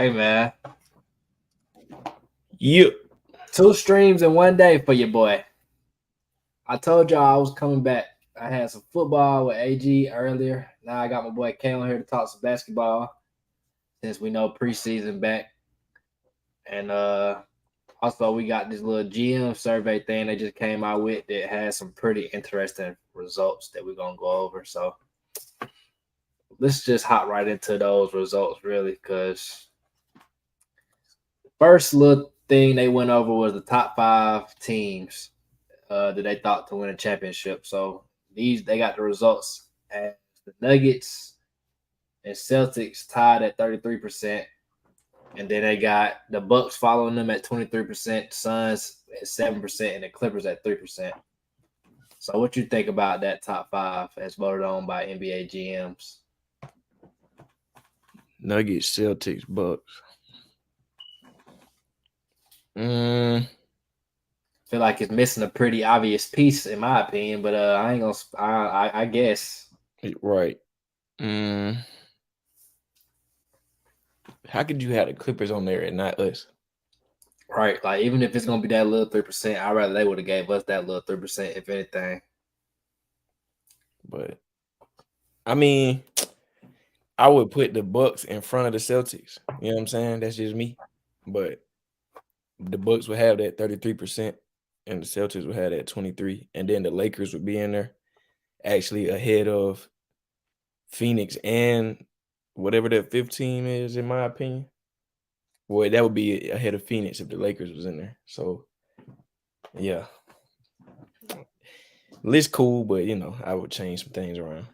Hey man, Yep. 2 streams in one day for your boy. I told y'all I was coming back. I had some football with AG earlier. Now I got my boy K on here to talk some basketball since we know preseason back. And also we got this little GM survey thing they just came out with that has some pretty interesting results that we're gonna go over. So let's just hop right into those results really, because first little thing they went over was the top 5 teams that they thought to win a championship. So these they got the results as the Nuggets and Celtics tied at 33%, and then they got the Bucks following them at 23%, Suns at 7%, and the Clippers at 3%. So what you think about that top 5 as voted on by NBA GMs? Nuggets, Celtics, Bucks. Feel like it's missing a pretty obvious piece in my opinion, but I ain't gonna. I guess. Right. How could you have the Clippers on there and not us? Right, like even if it's gonna be that little 3%, I'd rather they would have gave us that little 3%, if anything. But I mean, I would put the Bucks in front of the Celtics. You know what I'm saying? That's just me. But the Bucks would have that 33%, and the Celtics would have that 23%, and then the Lakers would be in there, actually ahead of Phoenix and whatever that 15 is, in my opinion. Boy, that would be ahead of Phoenix if the Lakers was in there. So, yeah. List cool, but, I would change some things around.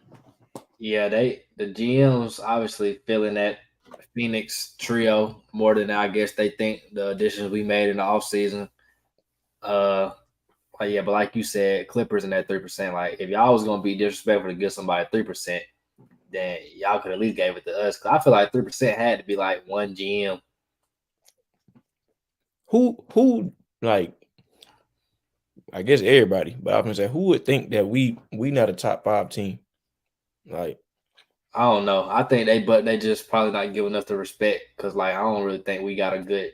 Yeah, the GMs obviously feeling that Phoenix trio more than I guess they think the additions we made in the offseason. Yeah, but like you said, Clippers in that 3%. Like if y'all was gonna be disrespectful to give somebody 3%, then y'all could at least gave it to us. Cause I feel like 3% had to be like one GM. Who like? I guess everybody, but I'm gonna say, who would think that we not a top 5 team? Like, I don't know. I think they just probably not giving us the respect because like I don't really think we got a good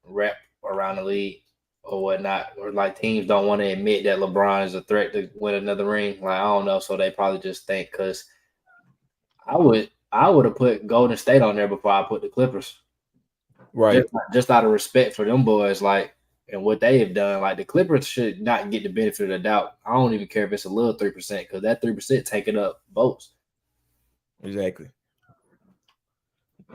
rep around the league or whatnot. Or like teams don't want to admit that LeBron is a threat to win another ring. Like I don't know, so they probably just think because I would have put Golden State on there before I put the Clippers. right? Just out of respect for them boys, like and what they have done. Like the Clippers should not get the benefit of the doubt. I don't even care if it's a little 3% because that 3% taking up votes. Exactly.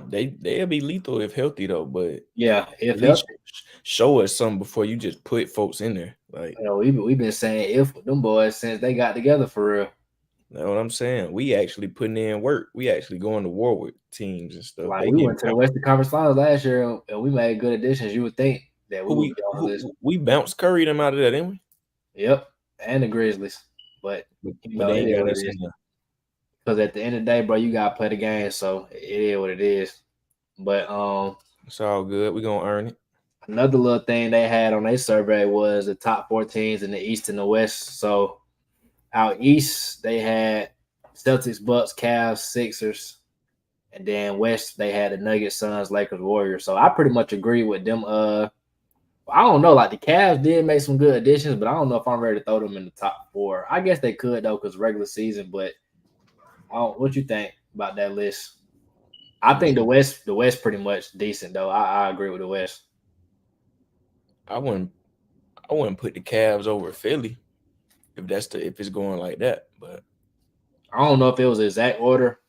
They'll be lethal if healthy though, but Yeah, at if least healthy. show us something before you just put folks in there. Like, You know, we've been saying if them boys since they got together for real. you know what I'm saying? We actually putting in work. We actually going to war with teams and stuff. Like They we getting went to the Western Conference Finals last year and we made good additions. You would think that we who would we be on the list. who we bounced Curry them out of that, didn't we? Yep, and the Grizzlies, but you But know they it ain't is got what it us is. in there. Because at the end of the day, bro, you gotta play the game, so it is what it is. But It's all good. We gonna earn it. another little thing they had on their survey was the top 14s in the East and the West. So out East, they had Celtics, Bucks, Cavs, Sixers, and then West they had the Nuggets, Suns, Lakers, Warriors. So I pretty much agree with them. I don't know, like the Cavs did make some good additions, but I don't know if I'm ready to throw them in the top 4. I guess they could though, because regular season. But what you think about that list? I think the West pretty much decent though. I agree with the West. I wouldn't I wouldn't put the Cavs over Philly if it's going like that. But I don't know if it was the exact order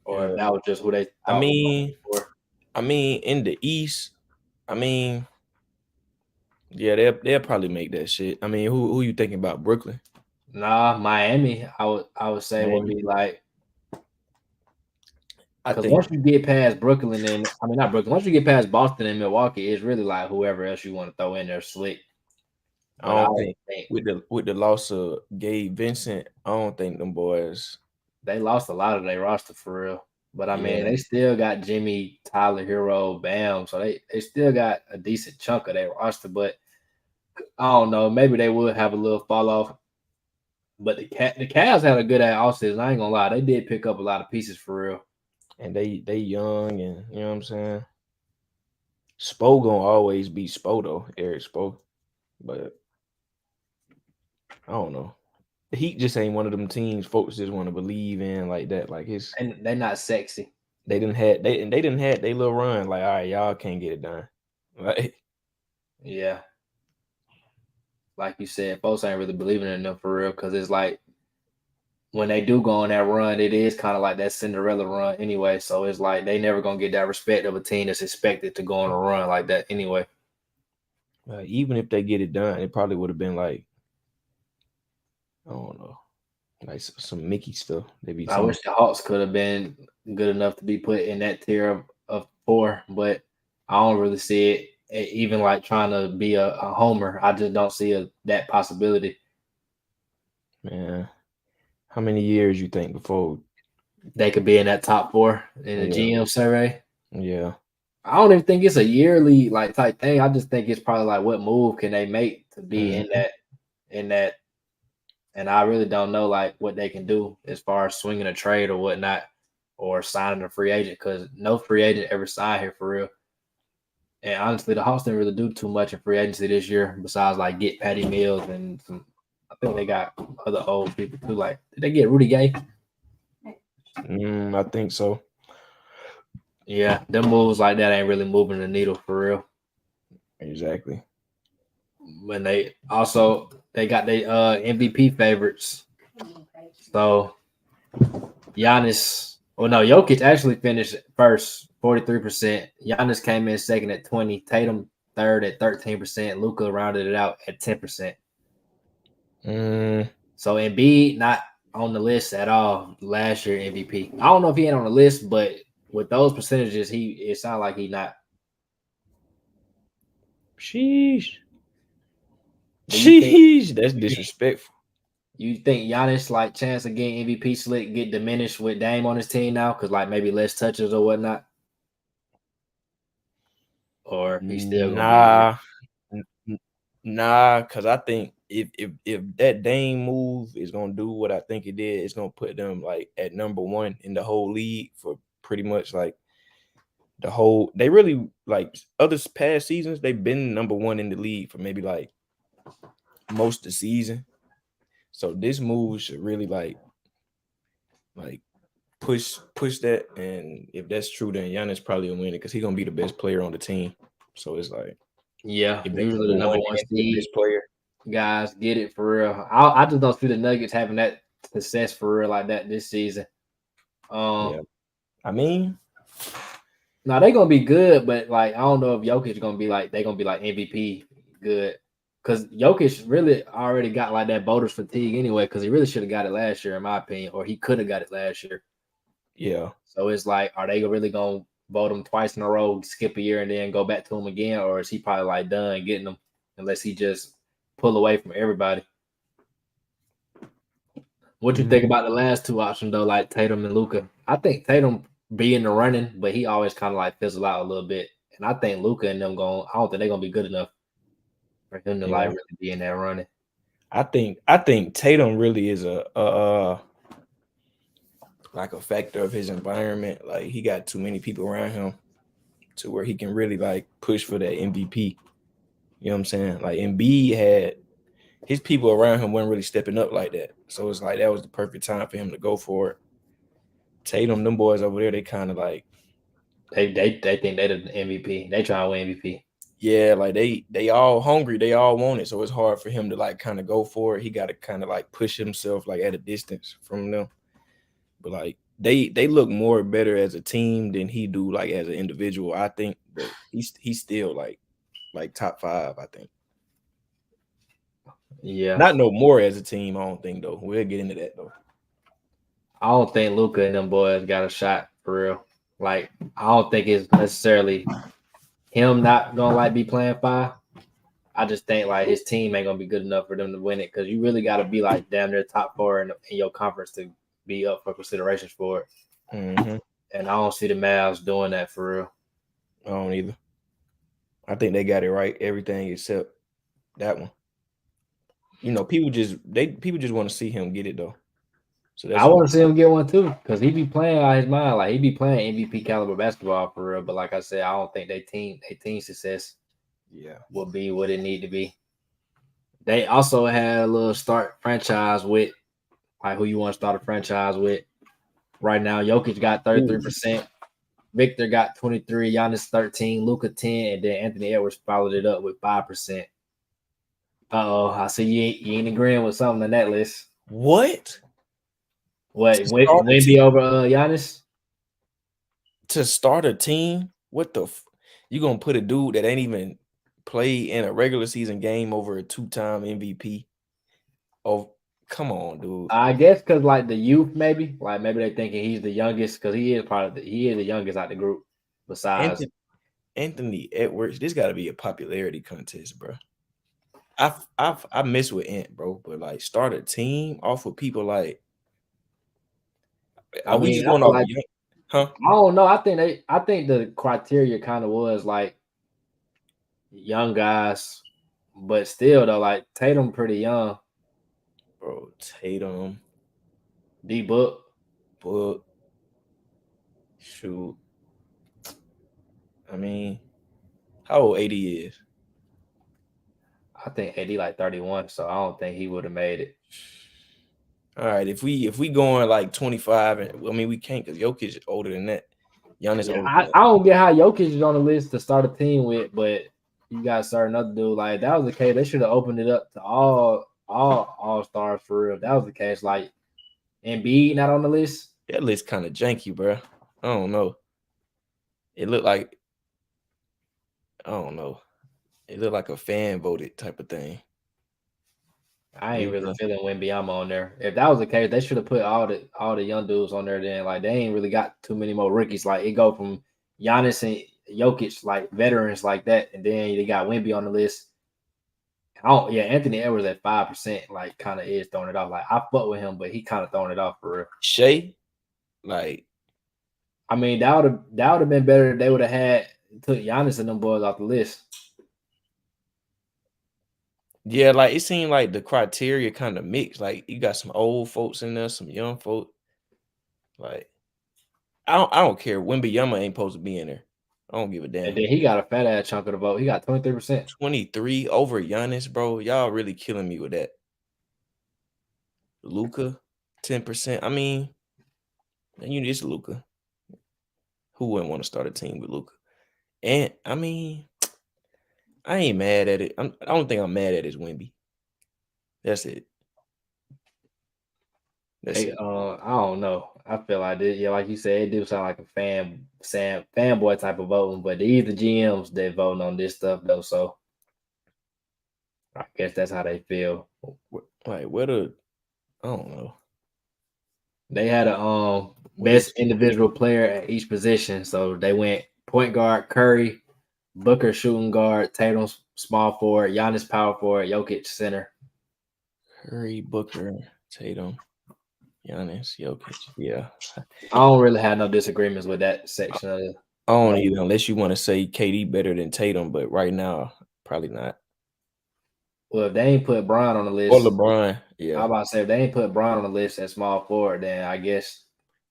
or if yeah, that was just who they I thought was mean, going for. in the East, I mean, yeah, they'll probably make that shit. I mean, who you thinking about? Brooklyn, Nah, Miami, I would say would Miami. be like I because think once you get past Brooklyn and I mean not Brooklyn, once you get past Boston and Milwaukee, it's really like whoever else you want to throw in there slick. I But I don't would think think with the loss of Gabe Vincent, I don't think them boys. they lost a lot of their roster for real. But I mean, Yeah, they still got Jimmy, Tyler, Hero, Bam, so they still got a decent chunk of their roster. But I don't know, maybe they would have a little fall off. But the Cavs had a good ass offseason. I ain't gonna lie, they did pick up a lot of pieces for real. and they young, and you know what I'm saying. Spo gonna always be Spo though, Eric Spo. But I don't know. The Heat just ain't one of them teams folks just want to believe in like that. Like his And they're not sexy. they didn't had they little run. Like, all right, y'all can't get it done. Like, Yeah, like you said, folks ain't really believing in them for real because it's like when they do go on that run, it is kind of like that Cinderella run anyway. So it's like they never gonna get that respect of a team that's expected to go on a run like that anyway. even if they get it done, it probably would have been like, I don't know, like some Mickey stuff. They be I talking. wish the Hawks could have been good enough to be put in that tier of four, but I don't really see it. Even like trying to be a homer, I just don't see that possibility. Man, how many years you think before? They could be in that top four in the Yeah, GM survey. yeah. I don't even think it's a yearly like type thing. I just think it's probably like what move can they make to be Mhm. in that, and I really don't know like what they can do as far as swinging a trade or whatnot or signing a free agent because no free agent ever signed here for real. And honestly, the Hawks didn't really do too much in free agency this year besides like get Patty Mills and some. I think they got other old people too. Like, did they get Rudy Gay? I think so. Yeah, them moves like that ain't really moving the needle for real. Exactly. When they got their MVP favorites. So Giannis, well no, Jokic actually finished first, 43%. Giannis came in second at 20. Tatum third at 13%. Luca rounded it out at 10%. Mm, So Embiid not on the list at all last year MVP. I don't know if he ain't on the list, but with those percentages, it sounds like he not. sheesh. Do you think Sheesh. That's disrespectful. you think Giannis like chance of getting MVP slick get diminished with Dame on his team now? Cause like maybe less touches or whatnot, or he's still gonna be in there. Nah, nah, because I think if that Dame move is gonna do what I think it did, it's gonna put them like at number one in the whole league for pretty much like the whole. They really like other past seasons. They've been number one in the league for maybe like most of the season. So this move should really like push that. And if that's true, then Giannis probably will win it because he's gonna be the best player on the team. So it's like Yeah, if they usually the number one number one and the seed best player. guys get it for real. I just don't see the Nuggets having that success for real like that this season. Yeah, I mean, Now they gonna be good, but like I don't know if Jokic gonna be like they gonna be like MVP good. Cause Jokic really already got like that voters fatigue anyway, because he really should have got it last year, in my opinion, or he could have got it last year. yeah. So it's like, are they really gonna vote him twice in a row, skip a year, and then go back to him again, or is he probably like done getting them unless he just pull away from everybody? What you think Mhm. about the last two options though, like Tatum and Luca? I think Tatum be in the running, but he always kind of like fizzle out a little bit. And I think Luca and them going, I don't think they're gonna be good enough for him to like Yeah. really be in that running. I think Tatum really is a like a factor of his environment. Like he got too many people around him to where he can really like push for that MVP. You know what I'm saying? Like Embiid had his people around him weren't really stepping up like that. So it's like that was the perfect time for him to go for it. Tatum, them boys over there, they kind of like, They think they the MVP. They try to win MVP. yeah, like they all hungry, they all want it. So it's hard for him to like kind of go for it. He got to kind of like push himself like at a distance from them. But like they look more better as a team than he do like as an individual, I think. But he's still like top five, I think. Yeah. Not no more as a team, I don't think though. We'll get into that though. I don't think Luca and them boys got a shot for real. Like, I don't think it's necessarily him not gonna like be playing five. I just think like his team ain't gonna be good enough for them to win it because you really got to be like damn near top four in your conference to be up for considerations for it. Mm-hmm. And I don't see the Mavs doing that for real. I don't either. I think they got it right, everything except that one. You know, people just want to see him get it though. So I that's want what. to see him get one too, because he be playing out his mind. Like he be playing MVP caliber basketball for real. But like I said, I don't think their team success Yeah. will be what it need to be. They also had a little start franchise with like who you want to start a franchise with. Right now, Jokic got Ooh. 33%, Victor got 23, Giannis 13, Luca 10, and then Anthony Edwards followed it up with 5%. Oh, I see you ain't agreeing with something on that list. What? What, To start a Wemby team? over Giannis? To start a team? What the? You gonna put a dude that ain't even played in a regular season game over a 2-time MVP? Oh, come on, dude. I guess because like the youth, maybe they thinking he's the youngest because he is the youngest out the group. Besides, Anthony, Anthony Edwards. This got to be a popularity contest, bro. I miss with Ant, bro, but like start a team off with people like. I Are we mean, just I going feel off like young? Huh, I don't know. I think the criteria kind of was like young guys, but still though, like Tatum pretty young. bro? Tatum, D Book, Book, shoot. I mean, how old AD is? I think AD like 31, so I don't think he would have made it. All right, if we going like 25, and I mean we can't because Jokic is older than that. Giannis Yeah, older than that. I don't get how Jokic is on the list to start a team with, but you got to start another dude. Like that was the case. They should have opened it up to all stars for real. If that was the case. Like Embiid not on the list. That list kind of janky, bro. I don't know. It looked like I don't know. It looked like a fan voted type of thing. I ain't really Luca. feeling Wembyama on there. If that was the case, they should have put all the young dudes on there. Then like they ain't really got too many more rookies. Like it go from Giannis and Jokic like veterans like that, and then they got Wemby on the list. Oh yeah, Anthony Edwards at 5%, like kind of is throwing it off. Like I fuck with him, but he kind of throwing it off for real. Shea, like I mean, that would have been better if they would have had took Giannis and them boys off the list. yeah, like it seemed like the criteria kind of mixed. Like you got some old folks in there, some young folk. Like I don't care. Wembanyama ain't supposed to be in there. I don't give a And damn. then he got a fat ass chunk of the vote. He got 23%. 23 over Giannis, bro. Y'all really killing me with that. Luca, 10%. I mean, you just Luca. Who wouldn't want to start a team with Luca? And I mean, I ain't mad at it. I don't think I'm mad at his Wemby. That's it. That's They, it. I don't know. I feel like this, yeah, like you said, it do sound like a fanboy type of voting, but these the GMs that voting on this stuff though. So I guess that's how they feel. Like what a I don't know. They had a What is best individual player at each position. So they went point guard Curry, Booker shooting guard, Tatum small forward, Giannis power forward, Jokic center. Curry, Booker, Tatum, Giannis, Jokic. Yeah. I don't really have no disagreements with that I section of the I don't vote. either, unless you want to say KD better than Tatum, but right now, probably not. Well, if they ain't put Bron on the Or list, LeBron. I Yeah. about to say if they ain't put Bron on the list at small forward, then I guess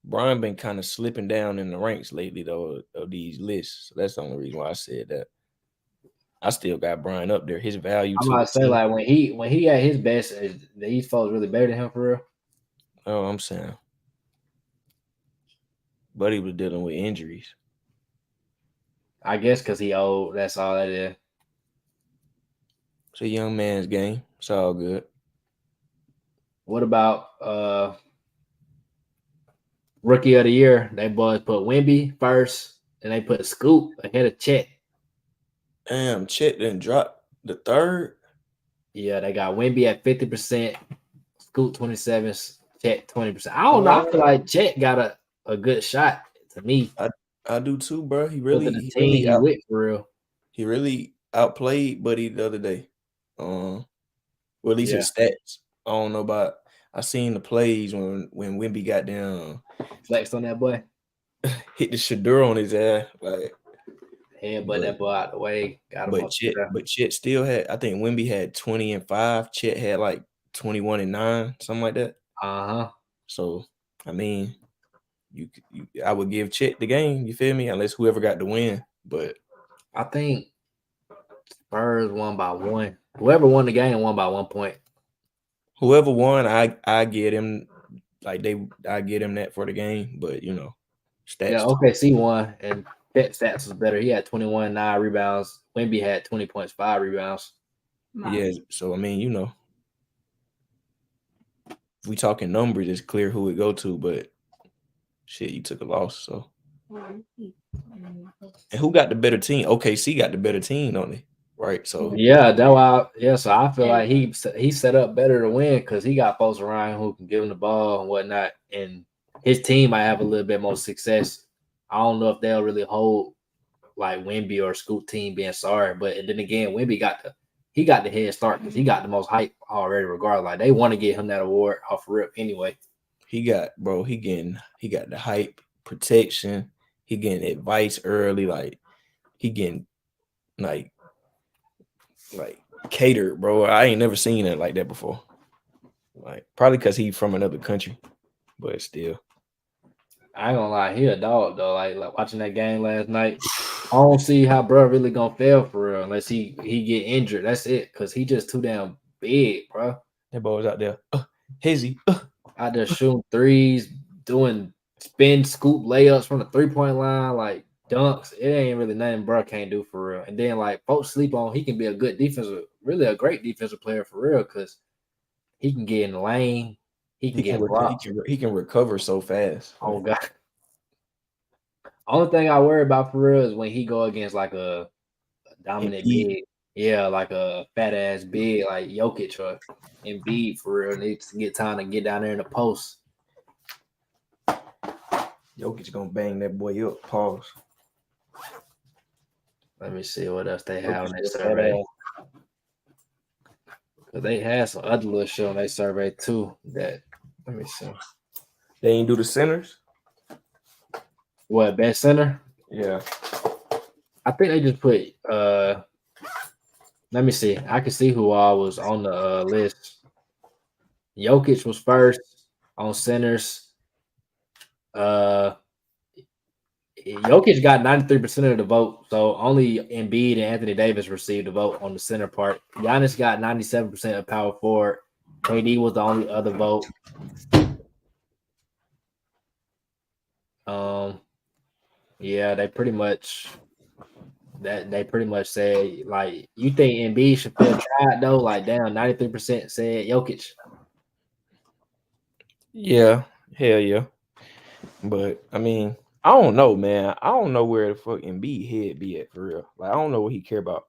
Brian been kind of slipping down in the ranks lately, though, of these lists. So that's the only reason why I said that. I still got Brian up there. His value I'm to about the to say team. like when he at his best, is these folks really better than him for real? Oh, I'm saying. Buddy was dealing with injuries. I guess because he old. That's all that is. It's a young man's game. It's all good. What about rookie of the year? They boys put Wimby first, and they put Scoop ahead of Chet. Damn, Chet didn't drop the third. Yeah, they got Wimby at 50%, Scoop 27, Chet 20%. I don't know. I feel Uh, like Chet got a good shot to me. I I do too, bro. Look at the team he with for real. he really outplayed Buddy the other day. Well, at least Yeah, his stats. I don't know about. I seen the plays when Wimby got down, flexed on that boy. hit the Shadur on his ass. Like, Headbutt but that boy out the way. Got him up there. But Chet still had. I think Wimby had 20 and 5. Chet had like 21 and 9, something like that. Uh huh. So I mean, I would give Chet the game. You feel me? Unless whoever got the win, but I think Spurs won by 1. Whoever won the game won by 1 point. whoever won, I get him I get him that for the game. But Yeah, stats. OKC won, and Chet stats was better. He had 21, 9 rebounds. Wemby had 20 points, 5 rebounds. Yeah. So I mean, if we talking numbers, it's clear who it go to. But shit, you took a loss. So and who got the better team? OKC got the better team, don't they? Right. So Yeah, that's why. Yeah, so I feel like he set up better to win because he got folks around who can give him the ball and whatnot, and his team might have a little bit more success. I don't know if they'll really hold like Wemby or Scoot team being sorry, but and then again, Wemby got the head start because he got the most hype already. Regardless, like they want to get him that award off rip anyway. he got the hype, protection. He getting advice early. Like he getting like catered, bro. I ain't never seen it like that before. Like probably because he from another country, but still. I ain't gonna lie, he a dog though. Like watching that game last night, I don't see how bro really gonna fail for real unless he get injured. That's it, cause he just too damn big, bro. That boy was out there. Hizzy. Out there shooting threes, doing spin scoop layups from the 3-point line, like dunks. It ain't really nothing bro can't do for real. And then like folks sleep on he can be a good defensive, really a great defensive player for real, cause he can get in the lane, he can get blocks. He can recover so fast. Oh god. Only thing I worry about for real is when he go against like a dominant big, yeah, like a fat ass big like Jokic or Embiid for real. Needs to get time to get down there in the post. Jokic gonna bang that boy up. Pause. Let me see what else they have on their survey. Cause they had some other little shit on their survey too. That let me see. They ain't do the centers. What best center? Yeah. I think they just put let me see. I can see who all was on the list. Jokic was first on centers. Jokic got 93% of the vote, so only Embiid and Anthony Davis received the vote on the center part. Giannis got 97% of power forward. KD was the only other vote. Yeah, they pretty much said like you think Embiid should feel tried though. Like damn, 93% said Jokic. Yeah, hell yeah. But I mean, I don't know, man. I don't know where the fuck Embiid head be at for real. Like I don't know what he care about.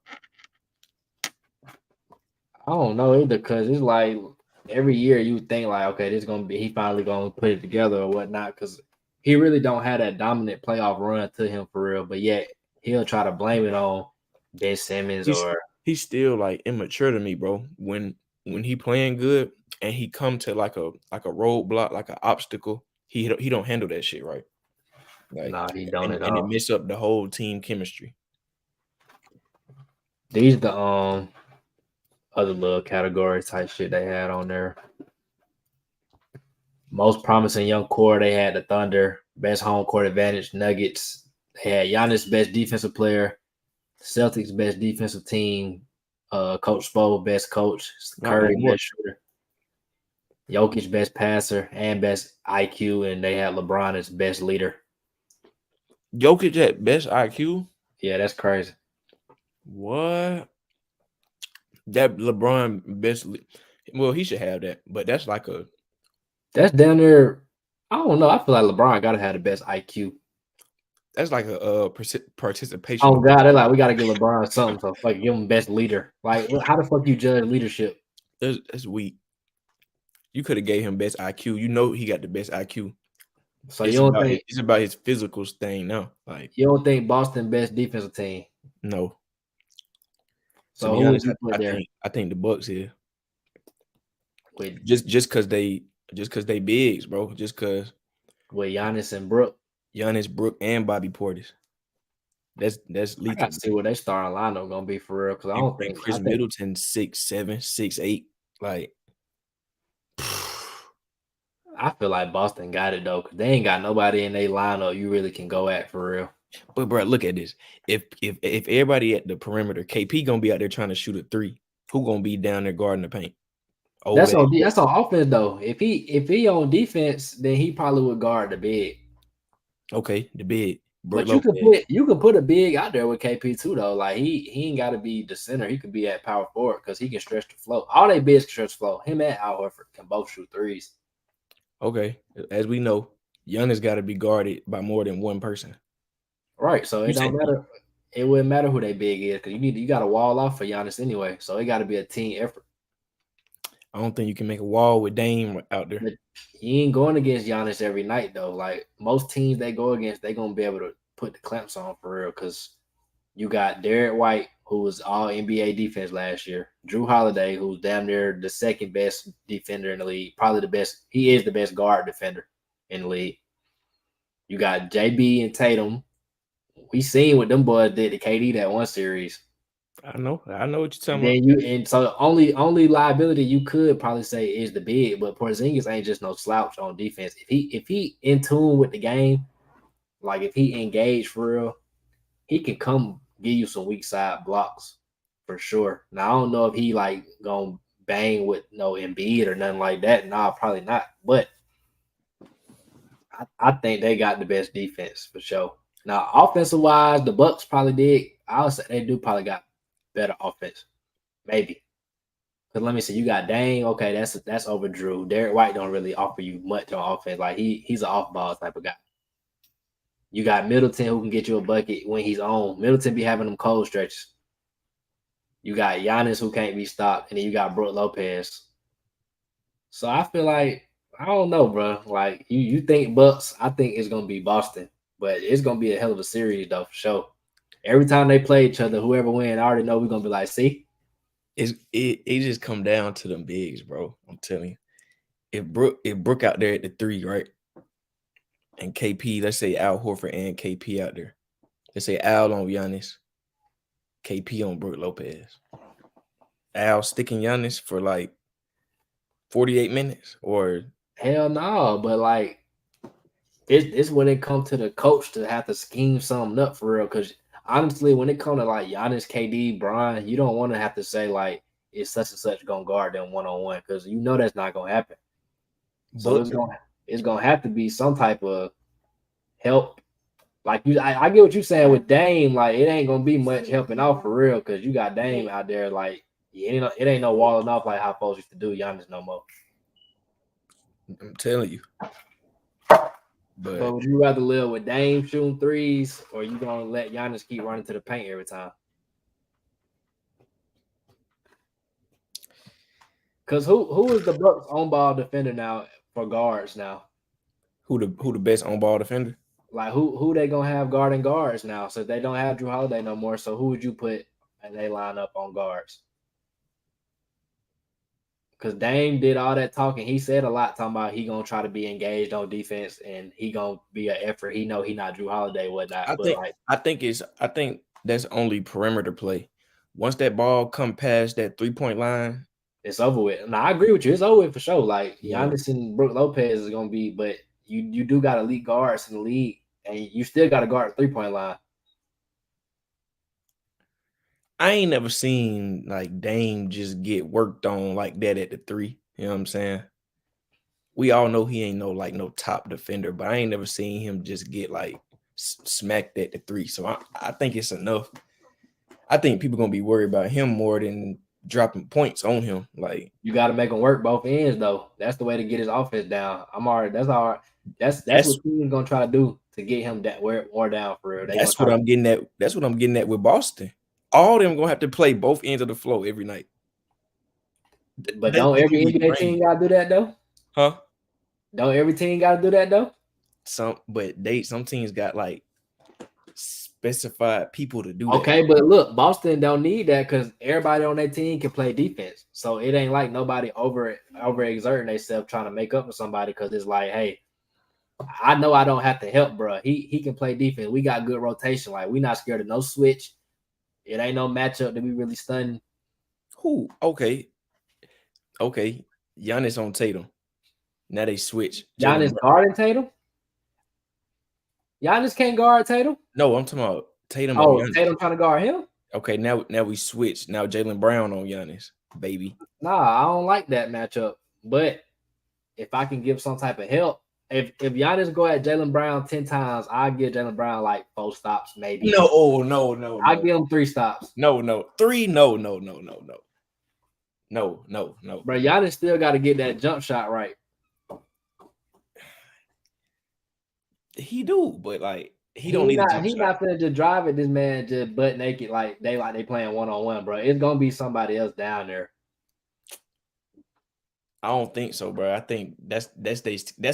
I don't know either, cause it's like every year you think like, okay, this is gonna be he finally gonna put it together or whatnot, cause he really don't have that dominant playoff run to him for real. But yet he'll try to blame it on Ben Simmons or He's still like immature to me, bro. When he playing good and he come to like a roadblock, like an obstacle, he don't handle that shit right. Like nah, he don't at and it all. mess up the whole team chemistry. These the other little category type shit they had on there. Most promising young core, they had the Thunder, best home court advantage, Nuggets. They had Giannis, best defensive player, Celtics, best defensive team, Coach Spo, best coach, Curry, best shooter, Jokic, best passer, and best IQ, and they had LeBron as best leader. Jokic at best IQ? Yeah, that's crazy. What? That LeBron best. Well, he should have that, but that's like that's down there. I don't know. I feel like LeBron got to have the best IQ. That's like a participation. Oh God, they're like we got to give LeBron something. So like give him best leader. Like how the fuck you judge leadership? That's weak. You could have gave him best IQ. You know he got the best IQ. So you don't think it's about his physical thing now? Like you don't think Boston best defensive team? No. So who would you put there? I think the Bucks here. With just because they bigs, bro. Just because with Giannis and Brook. Giannis, Brook, and Bobby Portis. That's lethal. I got to see what they starting lineup gonna be for real. Because I don't think Chris Middleton 6'7", 6'8". Like I feel like Boston got it though, because they ain't got nobody in their lineup you really can go at for real. But bro, look at this. If everybody at the perimeter, KP gonna be out there trying to shoot a three. Who gonna be down there guarding the paint? Old ass. That's on offense though. If he on defense, then he probably would guard the big. Okay, the big Brook But you could Lopez. put a big out there with KP too though. Like he ain't got to be the center. He could be at power forward because he can stretch the flow. All they bigs can stretch the flow. Him and Al Horford can both shoot threes. Okay, as we know, Giannis got to be guarded by more than one person. Right. So You it said don't matter. It wouldn't matter who they big is because you got to wall off for Giannis anyway. So it got to be a team effort. I don't think you can make a wall with Dame out there. But he ain't going against Giannis every night though. Like most teams they go against, they gonna be able to put the clamps on for real. Because you got Derek White, who was all NBA defense last year. Drew Holiday, who's damn near the second best defender in the league, probably the best. He is the best guard defender in the league. You got JB and Tatum. We seen what them boys did to KD that one series. I know what you're And talking then about. so only liability you could probably say is the big, but Porzingis ain't just no slouch on defense. If he in tune with the game, like if he engaged for real, he can come give you some weak side blocks for sure. Now I don't know if he like gonna bang with no Embiid or nothing like that. Nah, probably not. But I think they got the best defense for sure. Now offensive wise, the Bucks probably did. I would say they do probably got better offense, maybe. Cause let me see, you got Dang. Okay, that's over Drew. Derek White don't really offer you much on offense. Like he's an off ball type of guy. You got Middleton who can get you a bucket when he's on. Middleton be having them cold stretches. You got Giannis who can't be stopped, and then you got Brook Lopez. So I feel like I don't know, bro. Like you think Bucks, I think it's gonna be Boston, but it's gonna be a hell of a series though for sure. Every time they play each other, whoever wins, I already know we're gonna be like, see, It just come down to them bigs, bro. I'm telling you. If Brook out there at the three, right? And KP, let's say Al Horford and KP out there. Let's say Al on Giannis, KP on Brook Lopez. Al sticking Giannis for like 48 minutes or hell no. But like it's when it comes to the coach to have to scheme something up for real. Because honestly, when it comes to like Giannis, KD, Brian, you don't want to have to say like it's such and such gonna guard them one on one because you know that's not gonna happen. So but it's gonna have to be some type of help. Like I get what you're saying with Dame. Like it ain't gonna be much helping out for real because you got Dame out there. Like it ain't no walling off like how folks used to do Giannis no more. I'm telling you. But But would you rather live with Dame shooting threes or you gonna let Giannis keep running to the paint every time? Because who is the Bucks on ball defender now for guards now? who the best on ball defender? Like who they gonna have guarding guards now? So they don't have Drew Holiday no more. So who would you put and they line up on guards? Because Dame did all that talking. He said a lot talking about he gonna try to be engaged on defense and he gonna be an effort. He know he not Drew Holiday whatnot. I But think like I think that's only perimeter play. Once that ball come past that 3-point line, it's over with. Now I agree with you. It's over with for sure. Like yeah. Giannis and Brook Lopez is gonna be, but you do got elite guards in the league, and you still got to guard the 3-point line. I ain't never seen like Dame just get worked on like that at the three. You know what I'm saying? We all know he ain't no top defender, but I ain't never seen him just get like smacked at the three. So I think it's enough. I think people gonna be worried about him more than dropping points on him. Like You got to make him work both ends though. That's the way to get his offense down. I'm already. That's all. That's that's what teams gonna try to do to get him that wore down for real. They gonna that's what try to. I'm getting at. That's what I'm getting at with Boston. All them gonna have to play both ends of the floor every night. But That's don't just gonna every be NBA team crazy, gotta do that though? huh? Don't every team gotta do that though? Some teams got like specified people to do that. Okay, but look, Boston don't need that because everybody on their team can play defense. So it ain't like nobody over exerting themselves trying to make up for somebody because it's like, hey, I know I don't have to help, bro. He can play defense. We got good rotation. Like we not scared of no switch. It ain't no matchup that we really stunning. Who? Okay. Giannis on Tatum. Now they switch. Jalen Giannis Brown. guarding Tatum. Giannis can't guard Tatum. No, I'm talking about Tatum on Oh, Giannis. Tatum trying to guard him. Okay, now we switch. Now Jalen Brown on Giannis, baby. Nah, I don't like that matchup. But if I can give some type of help, if Giannis go at Jalen Brown 10 times, I give Jalen Brown like 4 stops, maybe. No, oh, no, no, I no, give him 3 stops. no, 3, no. But Giannis still got to get that jump shot right. He do, but like he don't need a jump He shot. not finna just drive at this man just butt naked like they playing 1-on-1, bro. It's gonna be somebody else down there. I don't think so, bro. I think that's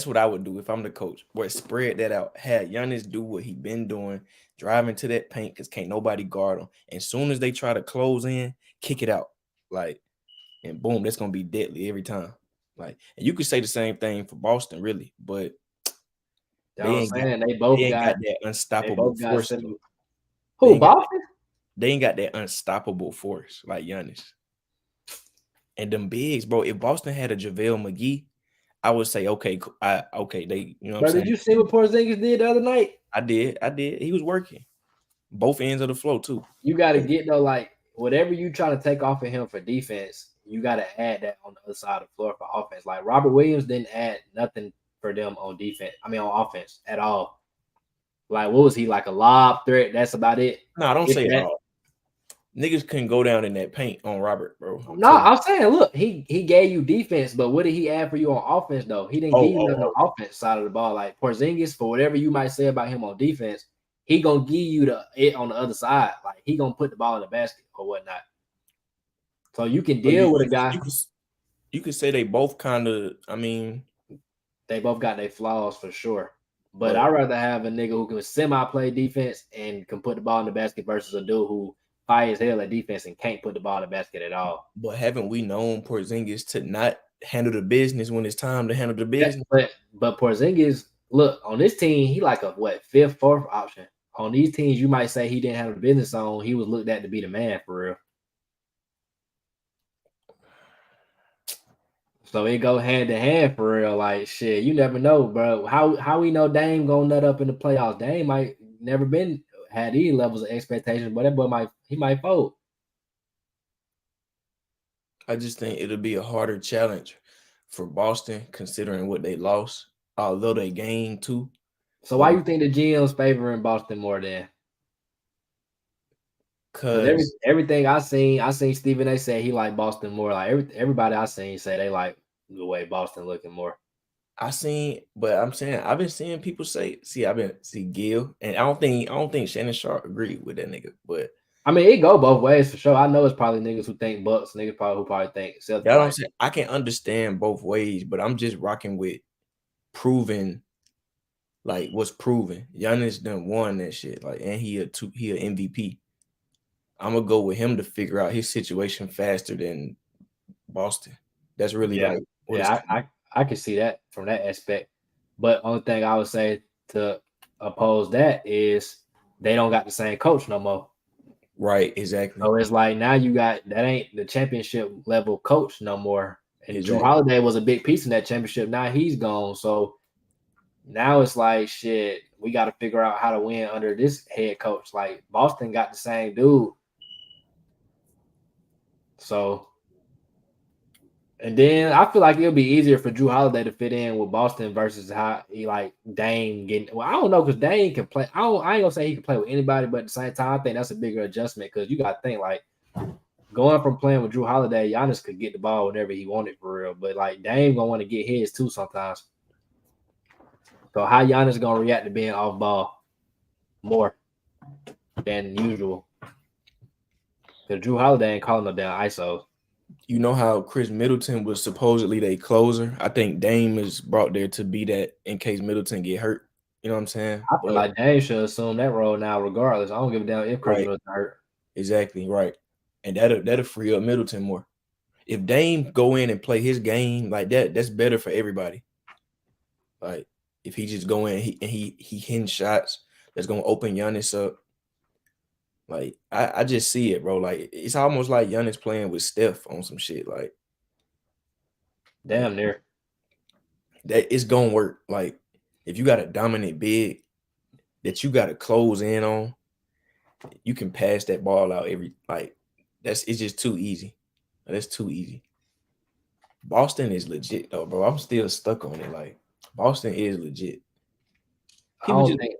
what I would do if I'm the coach. Where spread that out, have Giannis do what he been doing, drive into that paint because can't nobody guard him. As soon as they try to close in, kick it out, like, and boom, that's gonna be deadly every time. Like, and you could say the same thing for Boston, really, but You know what I'm saying? They both got got that unstoppable force. Though. Who, Boston? They ain't got that unstoppable force like Giannis. And them bigs, bro. If Boston had a JaVale McGee, I would say, okay, they, you know what I'm saying? Did you see what Porzingis did the other night? I did. He was working both ends of the floor too. You got to get though, like whatever you try to take off of him for defense, you got to add that on the other side of the floor for offense. Like Robert Williams didn't add nothing for them on defense. I mean, on offense at all. Like, what was he, like a lob threat? That's about it. No, don't say it all. Niggas couldn't go down in that paint on Robert, bro. I'm saying, look, he gave you defense, but what did he add for you on offense, though? He didn't give you nothing on offense side of the ball. Like Porzingis, for whatever you might say about him on defense, he gonna give you it on the other side. Like he gonna put the ball in the basket or whatnot. So you can deal with a guy. You could say they both kind of. I mean, they both got their flaws for sure. But I'd rather have a nigga who can semi-play defense and can put the ball in the basket versus a dude who fire as hell at defense and can't put the ball in the basket at all. But haven't we known Porzingis to not handle the business when it's time to handle the business? But Porzingis, look, on this team, he like a fifth, fourth option. On these teams, you might say he didn't handle the business on. He was looked at to be the man for real. So it go hand in hand for real. Like shit, you never know, bro. How we know Dame gonna nut up in the playoffs? Dame might never had these levels of expectations, but that boy might fold. I just think it'll be a harder challenge for Boston considering what they lost, although they gained too. So why you think the GM's favoring Boston more than? Because everything I seen Stephen A say he like Boston more. Like everybody I seen say they like the way Boston looking more. But I'm saying I've been seeing people say, I've been Gil, and I don't think Shannon Sharp agreed with that nigga. But I mean, it go both ways for sure. I know it's probably niggas who think Bucks, niggas who probably think Celtics. That's what I'm saying. I can understand both ways, but I'm just rocking with proving, like what's proven. Giannis done won that shit, like, and he an MVP. I'm gonna go with him to figure out his situation faster than Boston. That's really like what I can see that from that aspect. But only thing I would say to oppose that is they don't got the same coach no more. Right, exactly. So it's like now you got that ain't the championship level coach no more. And exactly. Drew Holiday was a big piece in that championship. Now he's gone. So now it's like shit. We got to figure out how to win under this head coach. Like Boston got the same dude. So, and then I feel like it'll be easier for Drew Holiday to fit in with Boston versus how he like Dame getting. Well, I don't know because Dame can play. I ain't gonna say he can play with anybody, but at the same time, I think that's a bigger adjustment because you got to think like going from playing with Drew Holiday, Giannis could get the ball whenever he wanted for real, but like Dame gonna want to get his too sometimes. So how Giannis gonna react to being off ball more than usual? Because Drew Holiday ain't calling no damn ISO. You know how Chris Middleton was supposedly their closer? I think Dame is brought there to be that in case Middleton get hurt. You know what I'm saying? I feel like Dame should assume that role now regardless. I don't give a damn if Chris Middleton hurt. Exactly, right. And that'll free up Middleton more. If Dame go in and play his game like that, that's better for everybody. Like if he just go in and he hitting shots, that's gonna open Giannis up. Like I just see it, bro. Like it's almost like Giannis playing with Steph on some shit. Like damn near. that it's gonna work. Like if you got a dominant big that you got to close in on, you can pass that ball out every like. It's just too easy. That's too easy. Boston is legit though, bro. I'm still stuck on it. Like Boston is legit. I People don't just think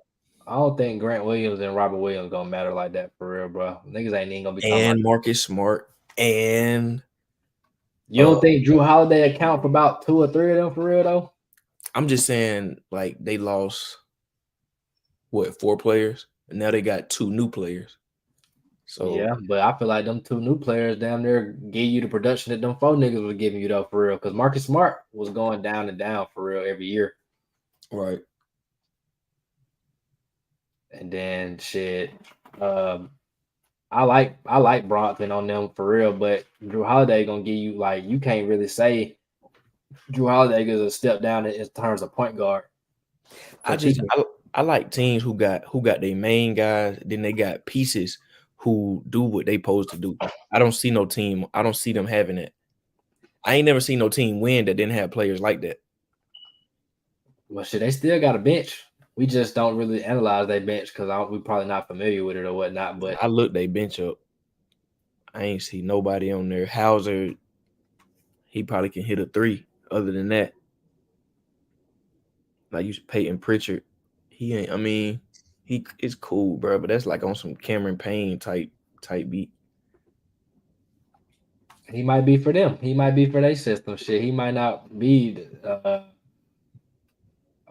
I don't think Grant Williams and Robert Williams gonna matter like that for real, bro. Niggas ain't even gonna be talking about. and Marcus Smart and You don't think Drew Holiday account for about 2 or 3 of them for real though? I'm just saying like they lost what 4 players and now they got 2 new players. So Yeah, but I feel like them 2 new players down there give you the production that them 4 niggas was giving you though for real. Because Marcus Smart was going down and down for real every year. right. And then shit, um, I like Brockton on them for real, but Drew Holiday gonna give you like you can't really say Drew Holiday is a step down in terms of point guard. I like teams who got their main guys, then they got pieces who do what they supposed to do. I don't see no team. I don't see them having it. I ain't never seen no team win that didn't have players like that. Well, shit, they still got a bench. We just don't really analyze their bench because we probably not familiar with it or whatnot. But I looked they bench up. I ain't see nobody on there. Hauser, he probably can hit a 3. Other than that, like you Peyton Pritchard, he ain't. I mean, he is cool, bro. But that's like on some Cameron Payne type beat. he might be for them. He might be for their system. Shit, he might not be a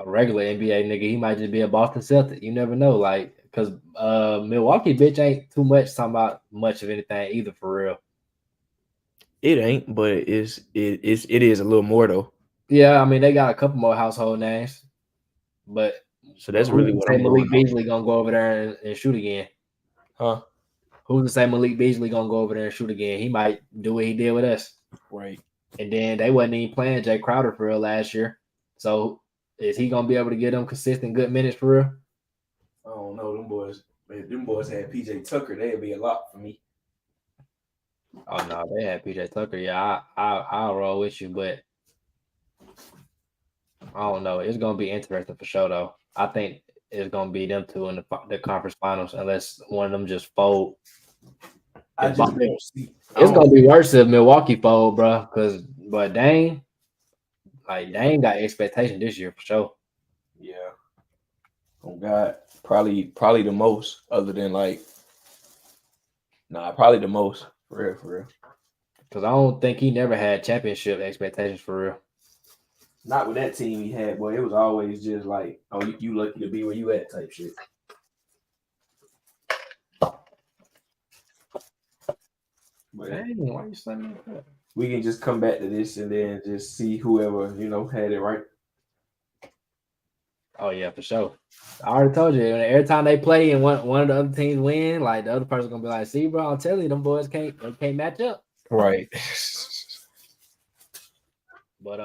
regular NBA nigga. He might just be a Boston Celtic. You never know. Like, because Milwaukee bitch ain't too much talking about much of anything either for real. It ain't, but it is a little more though. Yeah, I mean they got a couple more household names, but So that's who's really to what say I'm Malik going on. Beasley gonna go over there and shoot again? Huh? Who's to say Malik Beasley gonna go over there and shoot again? He might do what he did with us. Right. And then they wasn't even playing Jay Crowder for real last year. So is he gonna be able to get them consistent good minutes for real? I don't know. Them boys, if them boys had PJ Tucker, they'd be a lot for me. Oh no, they had PJ Tucker. Yeah, I'll roll with you, but I don't know. It's gonna be interesting for sure though. I think it's gonna be them two in the conference finals unless one of them just fold. I just don't see. It's gonna be worse if Milwaukee fold, bro. But Dame got expectation this year for sure. Yeah. Oh God, probably the most. Other than like, probably the most for real, for real. Because I don't think he never had championship expectations for real. Not with that team he had, boy. It was always just like, oh, you lucky to be where you at type shit. But Dang, why you saying like that? we can just come back to this and then just see whoever had it right. Oh yeah, for sure. I already told you. Every time they play and one of the other teams win, like the other person gonna be like, "See, bro, I'm telling you, them boys can't match up." Right. But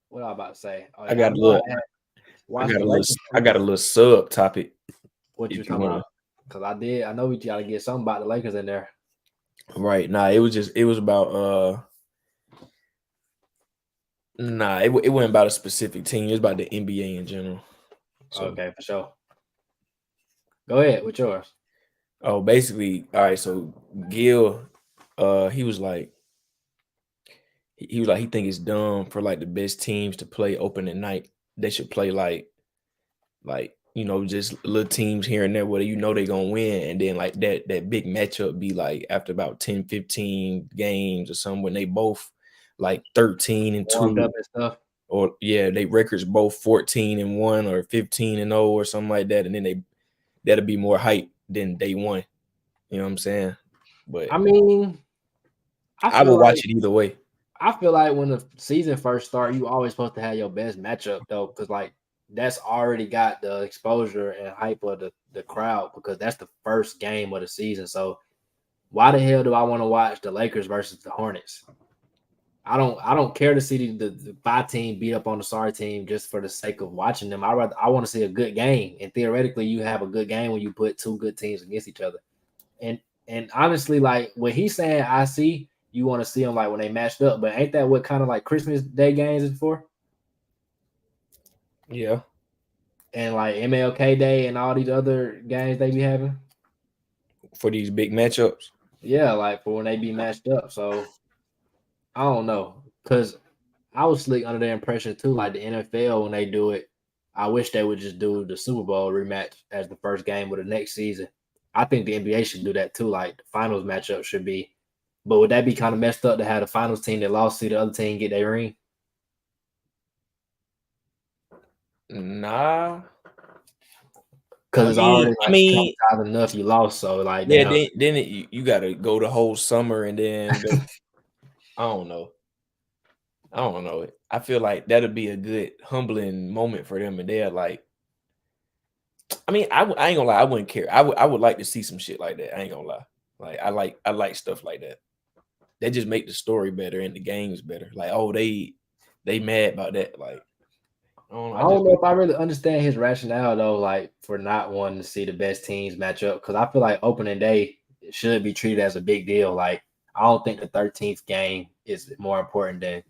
what I about to say? Oh, I yeah, got a little. watch the Lakers. I got a little sub topic. What you talking about? Because I know we gotta get something about the Lakers in there. Right. Nah, it was about it wasn't about a specific team. It was about the NBA in general. So. Okay, for sure. Go ahead with yours. Oh, basically, all right. So Gil, he was like he think it's dumb for like the best teams to play open at night. They should play like just little teams here and there where they're gonna win, and then like that big matchup be like after about 10, 15 games or something when they both like 13-2 warmed up and stuff. Or they records both 14-1 or 15-0 or something like that, and then that'll be more hype than day one. You know what I'm saying? But I mean, I will watch it either way. I feel like when the season first starts, you always supposed to have your best matchup though, because like that's already got the exposure and hype of the crowd because that's the first game of the season. So why the hell do I want to watch the Lakers versus the Hornets? I don't care to see the 5 team beat up on the sorry team just for the sake of watching them. I want to see a good game, and theoretically, you have a good game when you put 2 good teams against each other. And honestly, like when he's saying, I see you want to see them like when they matched up, but ain't that what kind of like Christmas Day games is for? Yeah. and like MLK Day and all these other games they be having. For these big matchups. Yeah, like for when they be matched up. So I don't know, cause I was slick under the impression too, like the NFL when they do it. I wish they would just do the Super Bowl rematch as the first game of the next season. I think the NBA should do that too. Like the finals matchup should be, but would that be kind of messed up to have the finals team that lost to the other team get their ring? Nah. Because it's already I like mean, traumatizing enough you lost. So like, yeah. damn, You got to go the whole summer and then I don't know. I don't know. I feel like that'll be a good humbling moment for them, and they're like, I mean, I ain't gonna lie, I wouldn't care. I would like to see some shit like that. I ain't gonna lie. Like I like stuff like that. They just make the story better and the games better. Like, oh, they mad about that. Like, I don't know. I don't know if I really understand his rationale though, like for not wanting to see the best teams match up. Because I feel like opening day should be treated as a big deal. Like I don't think the 13th game is more important than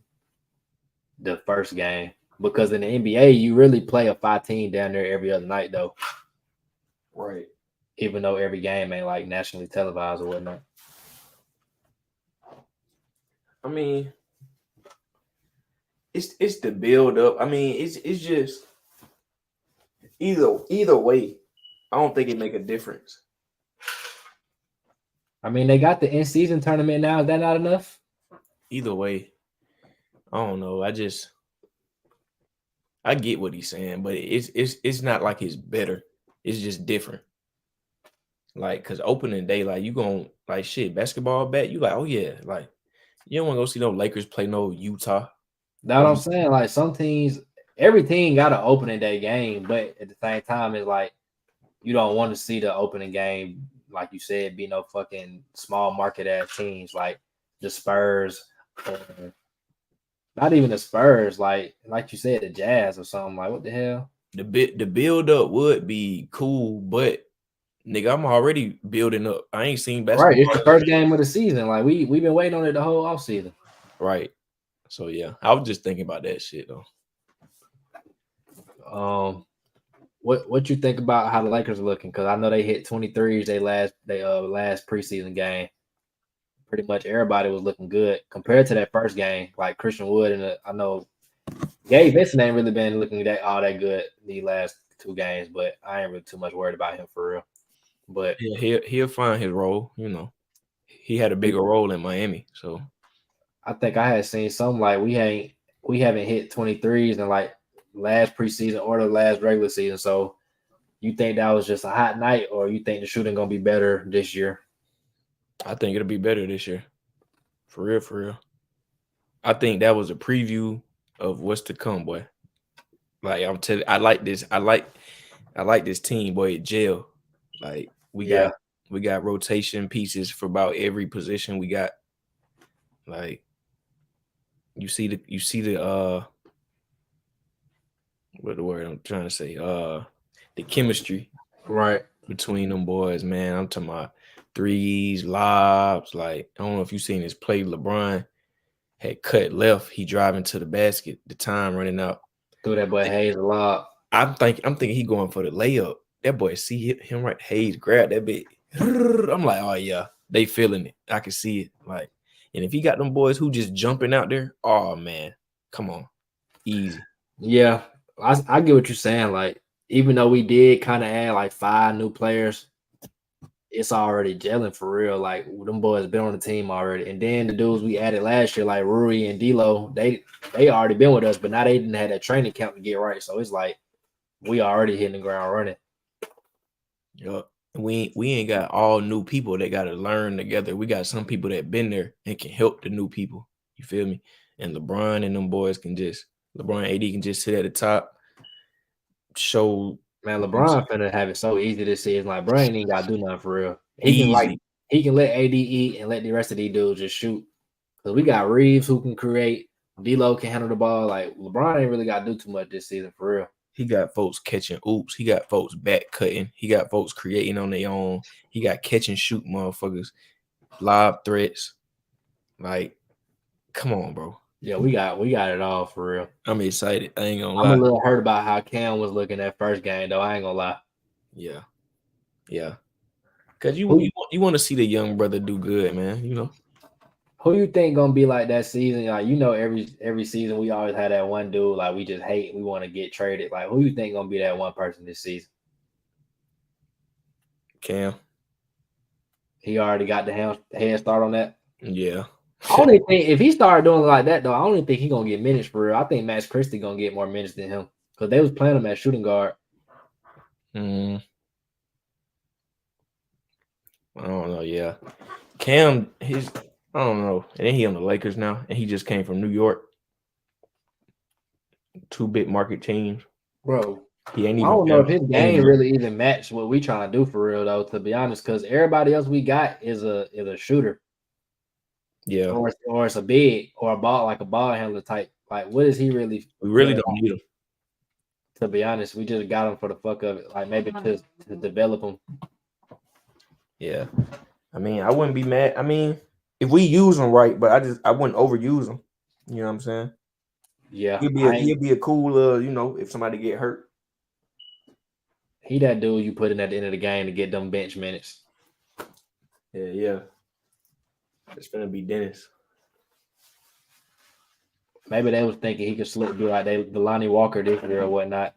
the first game because in the NBA you really play a 5 team down there every other night though, right. even though every game ain't like nationally televised or whatnot. I mean, it's the build up. I mean, it's just either way. I don't think it make a difference. I mean they got the in season tournament now. Is that not enough? Either way, I don't know. I get what he's saying, but it's not like it's better. It's just different. Like, cause opening day, like you gon' like shit, basketball bet, you like, oh yeah, like you don't want to go see no Lakers play no Utah. That's what Or I'm saying. Like some teams, every team got an opening day game, but at the same time, it's like you don't want to see the opening game, like you said, be no fucking small market ass teams like the Spurs, or not even the Spurs, like you said, the Jazz or something. Like what the hell? the build up would be cool, but nigga, I'm already building up. I ain't seen Right, basketball it's the in a first minute. game of the season. Like we've been waiting on it the whole off season. Right. So yeah, I was just thinking about that shit though. Um, what you think about how the Lakers are looking? Because I know they hit 23s they last preseason game. Pretty much everybody was looking good compared to that first game. Like Christian Wood and I know Gabe Vincent ain't really been looking all that good the last 2 games, but I ain't really too much worried about him for real. But Yeah, he'll find his role. You know, he had a bigger role in Miami. So I think I had seen something like we haven't hit 23s in like last preseason or the last regular season. So you think that was just a hot night, or you think the shooting gonna be better this year? I think it'll be better this year. For real, for real. I think that was a preview of what's to come, boy. Like I'm telling, I like this team, boy. Jail. Like Yeah, we got rotation pieces for about every position. We got like you see the what the word I'm trying to say the chemistry right. between them boys, man. I'm talking about threes, lobs. Like I don't know if you seen this play. LeBron had cut left. He driving to the basket. The time running out. Threw that boy Hayes a lot. I'm thinking he going for the layup. That boy see him right. Hayes grab that bit. I'm like, oh yeah, they feeling it. I can see it. Like, and if he got them boys who just jumping out there, oh man, come on, easy. Yeah, I get what you're saying. Like, even though we did kind of add like 5 new players, it's already gelling for real. Like, them boys been on the team already. And then the dudes we added last year, like Rui and D'Lo, they already been with us, but now they didn't have that training camp to get right. So it's like we already hitting the ground running. Yup. We ain't got all new people that got to learn together. We got some people that been there and can help the new people. You feel me? And LeBron and them boys can just LeBron AD can just sit at the top, show Man, LeBron finna have it so easy this season. Like, bro ain't even got to do nothing for real. easy. He can let AD eat and let the rest of these dudes just shoot. Because we got Reeves who can create. D'Lo can handle the ball. Like, LeBron ain't really got to do too much this season for real. He got folks catching oops. He got folks back cutting. He got folks creating on their own. He got catch and shoot motherfuckers, lob threats. Like, come on, bro. Yeah, we got it all for real. I'm excited. I ain't gonna I'm a lie. little hurt about how Cam was looking that first game, though. I ain't gonna lie. Yeah, yeah. Cause Who you want to see the young brother do good, man. You know. who you think gonna be like that season? Like every season we always had that one dude like we just hate. We want to get traded. Like who you think gonna be that one person this season? Cam. He already got the head start on that. Yeah. I only think if he started doing it like that though, I don't even think he gonna get minutes for real. I think Max Christie gonna get more minutes than him because they was playing him at shooting guard. I don't know. Yeah. Cam, I don't know. And then he on the Lakers now, and he just came from New York. Two big market teams. Bro, He ain't I even don't know if found his game really even matched what we trying to do for real though. To be honest, because everybody else we got is a shooter. Yeah. Or it's a big or a ball handler type. Like, what is he really? We really don't need him. To be honest, we just got him for the fuck of it. Like maybe to develop him. Yeah. I mean, I wouldn't be mad. I mean, if we use him right, but I wouldn't overuse him. You know what I'm saying? Yeah, He'll be a cool. If somebody get hurt. he that dude you put in at the end of the game to get them bench minutes. Yeah. It's gonna be Dennis. Maybe they was thinking he could slip, be like the Lonnie Walker this year or whatnot.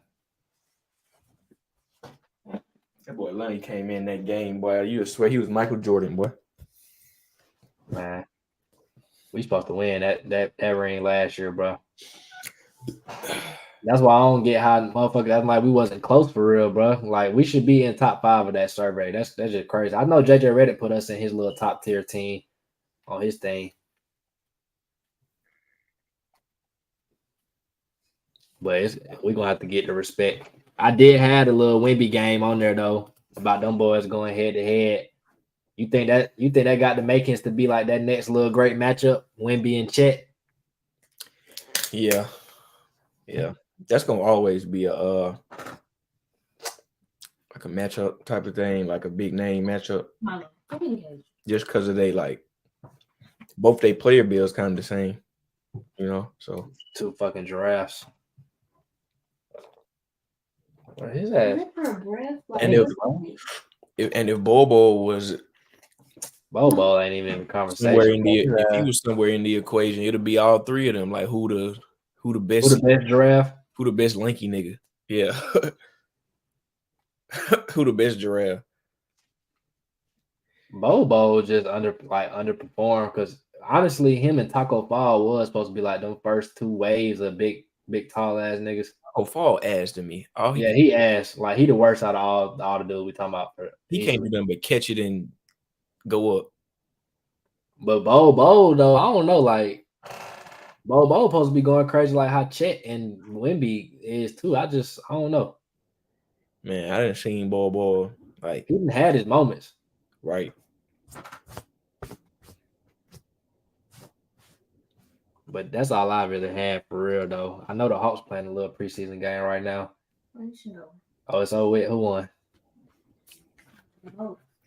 That boy Lonnie came in that game, boy. You would swear he was Michael Jordan, boy. Man, we supposed to win that ring last year, bro. That's why I don't get how motherfuckers. I'm like we wasn't close for real, bro. Like we should be in top 5 of that survey. That's just crazy. I know JJ Redick put us in his little top tier team on his thing, but we're gonna have to get the respect. I did have a little Wimby game on there though about them boys going head to head. You think that got the makings to be like that next little great matchup, Wimby and Chet? Yeah. That's gonna always be a like a matchup type of thing, like a big name matchup. Just because of they like both they player bills kind of the same, So 2 fucking giraffes. What is that? And if Bobo was Bobo ain't even in the conversation. if he was somewhere in the equation, it'll be all 3 of them. Like who the best giraffe? Who the best lanky nigga? Yeah. Who the best giraffe? Bobo just underperformed because honestly, him and Taco Fall was supposed to be like them first 2 waves of big tall ass niggas. Oh, Fall ass to me. He ass like he the worst out of all the dudes we talking about. He can't do nothing but catch it and go up. But Bobo though, I don't know. Like Bobo supposed to be going crazy like how Chet and Wimby is too. I don't know. Man, I didn't see Bobo like he didn't have his moments. Right. But that's all I really had for real though. I know the Hawks playing a little preseason game right now. Oh, it's over with. Who won?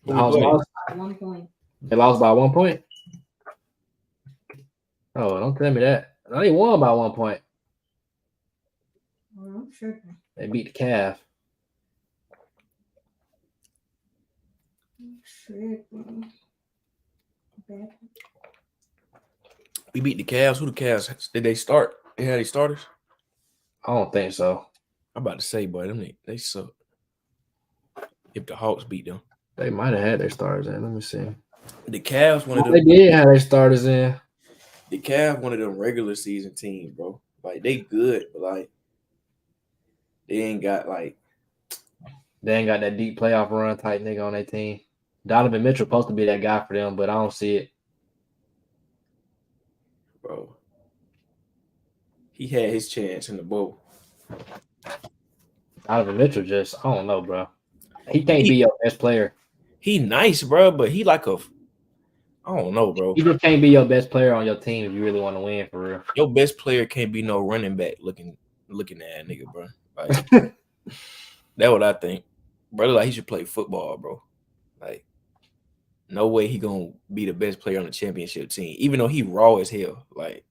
The Hawks lost by 1 point. They lost by 1 point. Oh, don't tell me that. They won by 1 point. I'm sure. They beat the Cavs. We beat the Cavs. Who the Cavs? Did they start? They had any starters? I don't think so. I'm about to say, boy, they suck. If the Hawks beat them, they might have had their starters in. Let me see. The Cavs one of them. They did have their starters in. The Cavs one of them regular season teams, bro. Like they good, but like they ain't got that deep playoff run type nigga on their team. Donovan Mitchell supposed to be that guy for them, but I don't see it. Bro. He had his chance in the bowl. Donovan Mitchell just, I don't know, bro. He can't be your best player. He nice, bro, but he like I don't know, bro. He just can't be your best player on your team if you really want to win for real. Your best player can't be no running back looking at nigga, bro. Like that's what I think. Brother, like he should play football, bro. Like no way he gonna be the best player on the championship team, even though he raw as hell. Like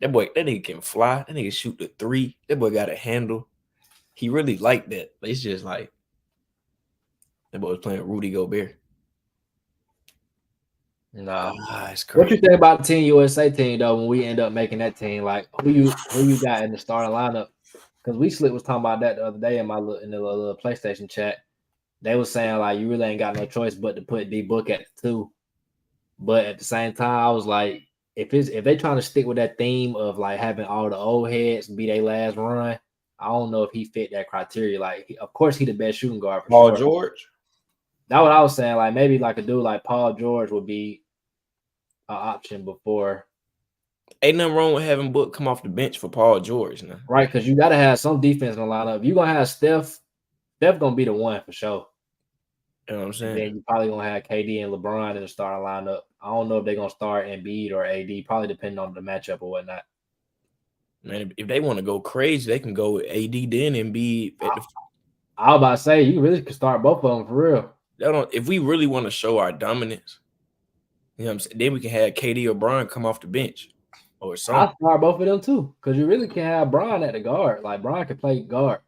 That nigga can fly. That nigga shoot the three. That boy got a handle. He really liked that. It's just like that boy was playing Rudy Gobert. Nah. It's What you crazy. think about the Team USA team though? When we end up making that team, like who you got in the starting lineup? Because we was talking about that the other day in the little PlayStation chat. They was saying like you really ain't got no choice but to put D Book at the 2. But at the same time, I was like, if they trying to stick with that theme of like having all the old heads be their last run, I don't know if he fit that criteria. Like, of course, he the best shooting guard for Paul sure. George. That's what I was saying. Like maybe like a dude like Paul George would be an option before. Ain't nothing wrong with having Book come off the bench for Paul George now. Right, because you got to have some defense in the lineup. If you're going to have Steph going to be the one for sure. You know what I'm saying? Then you probably going to have KD and LeBron in the starting lineup. I don't know if they're going to start Embiid or AD, probably depending on the matchup or whatnot. Man, if they want to go crazy, they can go with AD then Embiid. I was about to say, you really could start both of them for real. If we really want to show our dominance, you know what I'm saying, then we can have KD or Bron come off the bench or something. I'll start both of them too, because you really can't have Bron at the guard. Like, Bron can play guard.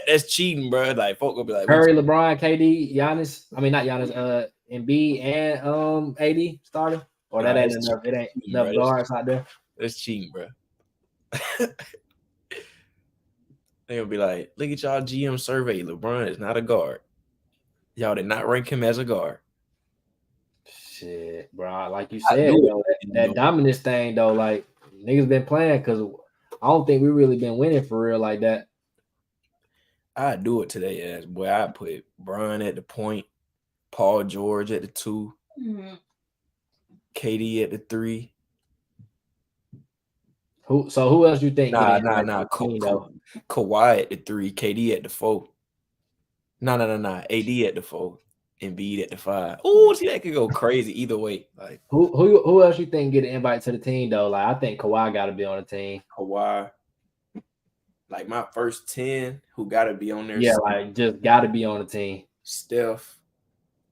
That's cheating, bro. Like, folk will be like, Curry, LeBron, KD, Giannis. I mean, not Giannis. Embiid and AD starting. Or that ain't enough. It ain't enough guards out there. That's cheating, bro. They'll be like, look at y'all GM survey. LeBron is not a guard. Y'all did not rank him as a guard. Shit, bro. Like you said, though, that dominance thing, though, like niggas been playing because I don't think we really been winning for real like that. I'd do it today, ass boy. I'd put Bron at the point, Paul George at the 2, KD at the 3. Who else you think? Nah. Kawhi at the 3, KD at the 4. Nah. AD at the 4, Embiid at the 5. Oh, see, that could go crazy either way. Like who else you think get an invite to the team though? Like I think Kawhi got to be on the team. Kawhi, like my first 10, who got to be on there? Yeah, like just got to be on the team. Steph,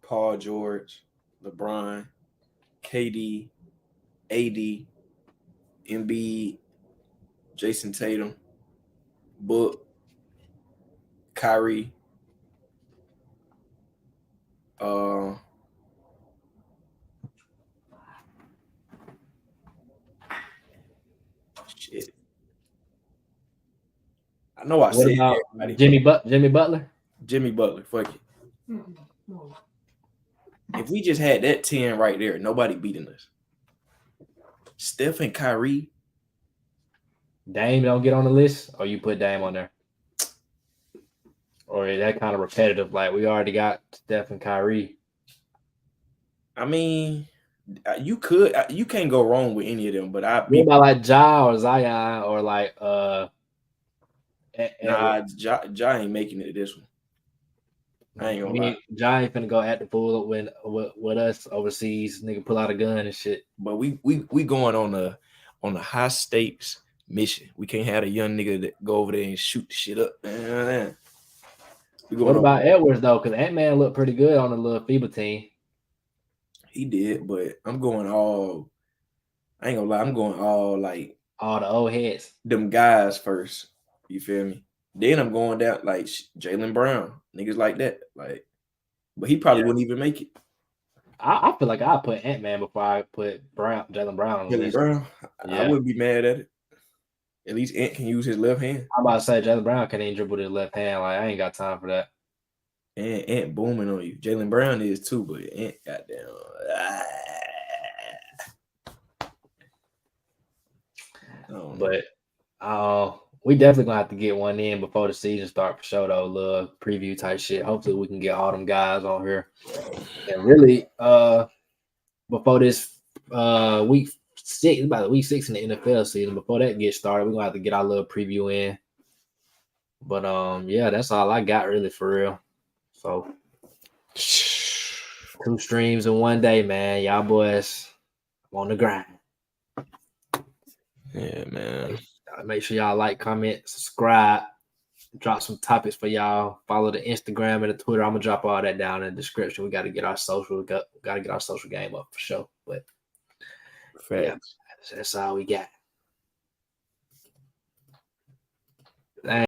Paul George, LeBron, KD, AD, Embiid, Jason Tatum, Book, Kyrie, shit. I know I said everybody. Jimmy Butler? Jimmy Butler, fuck it. If we just had that 10 right there, nobody beating us. Steph and Kyrie. Dame don't get on the list, or you put Dame on there? Or is that kind of repetitive? Like we already got Steph and Kyrie. I mean, you can't go wrong with any of them. But what about like Ja or Zion or like nah, Ja ain't making it this one. I ain't gonna lie. Ja ain't finna go at the pool with us overseas. Nigga pull out a gun and shit. But we going on a high stakes mission. We can't have a young nigga that go over there and shoot the shit up. What about Edwards though? Because Ant-Man looked pretty good on the little FIBA team. He did, but I'm going all. I ain't gonna lie. I'm going all like all the old heads. Them guys first. You feel me? Then I'm going down like Jaylen Brown, niggas like that. Like, but he probably wouldn't even make it. I feel like I put Ant-Man before I put Jaylen Brown on the list. Brown, yeah. I wouldn't be mad at it. At least Ant can use his left hand. I'm about to say Jaylen Brown can't even dribble his left hand. Like I ain't got time for that. And Ant booming on you. Jaylen Brown is too, but Ant goddamn. But we definitely gonna have to get one in before the season start for sure though. Little preview type shit. Hopefully we can get all them guys on here. And really, before this week 6, about week 6 in the NFL season, before that gets started, we're gonna have to get our little preview in. But yeah, that's all I got really for real. So 2 streams in one day, man. Y'all boys on the grind. Yeah, man. Make sure y'all like, comment, subscribe, drop some topics for y'all. Follow the Instagram and the Twitter. I'm gonna drop all that down in the description. We got to get our social. Got to get our social game up for sure. But yeah, that's all we got.